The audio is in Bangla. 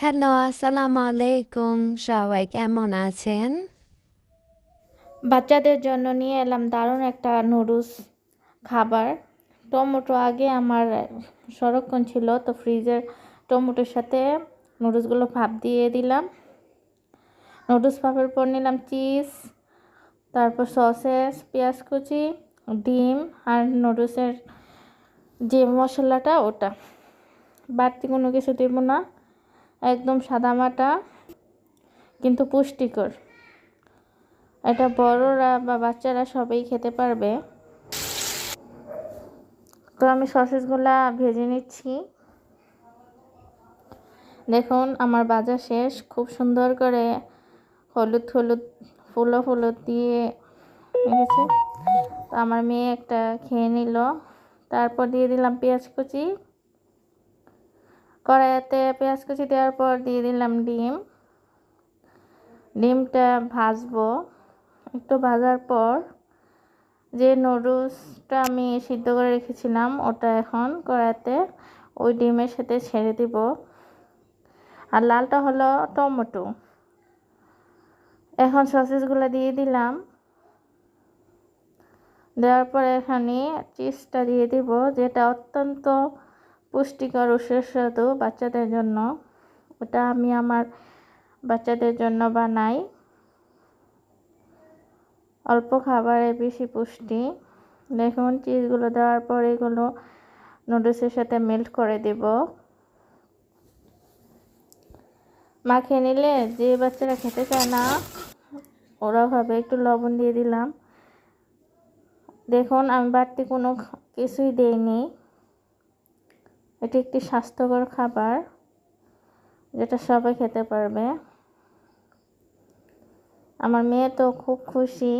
হ্যালো, আসসালামু আলাইকুম। সবাই কেমন আছেন? বাচ্চাদের জন্য নিয়ে এলাম দারুণ একটা নুডলস খাবার। টমেটো আগে আমার সংরক্ষণ ছিল, তো ফ্রিজের টমেটোর সাথে নুডলসগুলো ভাপ দিয়ে দিলাম। নুডলস ভাপের পর নিলাম চিজ, তারপর সসেস, পেঁয়াজ কুচি, ডিম আর নুডলসের যে মশলাটা ওটা। বাড়তি কোনো কিছু দেব না, একদম সাদামাটা কিন্তু পুষ্টিকর। এটা বড়রা বা বাচ্চারা সবাই খেতে পারবে। তো আমি সসেসগুলা ভেজে নিচ্ছি। দেখুন আমার ভাজা শেষ, খুব সুন্দর করে হলুদ হলুদ ফুলো ফুলো দিয়ে রেখেছে। তো আমার মেয়ে একটা খেয়ে নিল। তারপর দিয়ে দিলাম পেঁয়াজ কুচি। কড়াইতে পেঁয়াজ কুচি দেওয়ার পর দিয়ে দিলাম ডিম। ডিমটা ভাজবো। একটু ভাজার পর যে নুডলসটা আমি সিদ্ধ করে রেখেছিলাম ওটা এখন কড়াইতে ওই ডিমের সাথে ছেড়ে দিব। আর লালটা হলো টমেটো। এখন সসেসগুলো দিয়ে দিলাম। দেওয়ার পরে এখানে চিজটা দিয়ে দিব, যেটা অত্যন্ত পুষ্টিকর ও সুস্বাদু বাচ্চাদের জন্য। ওটা আমি আমার বাচ্চাদের জন্য বানাই। অল্প খাবারে বেশি পুষ্টি। দেখুন চিজগুলো দেওয়ার পর এগুলো নুডলসের সাথে মেল্ট করে দেব। মাখিয়ে নিলে যে বাচ্চারা খেতে চায় না ওরা ভাবে, একটু লবণ দিয়ে দিলাম। দেখুন আমি বাড়তি কোনো কিছুই দেইনি। এটি একটি স্বাস্থ্যকর খাবার যেটা সবাই খেতে পারবে। আমার মেয়ে তো খুব খুশি।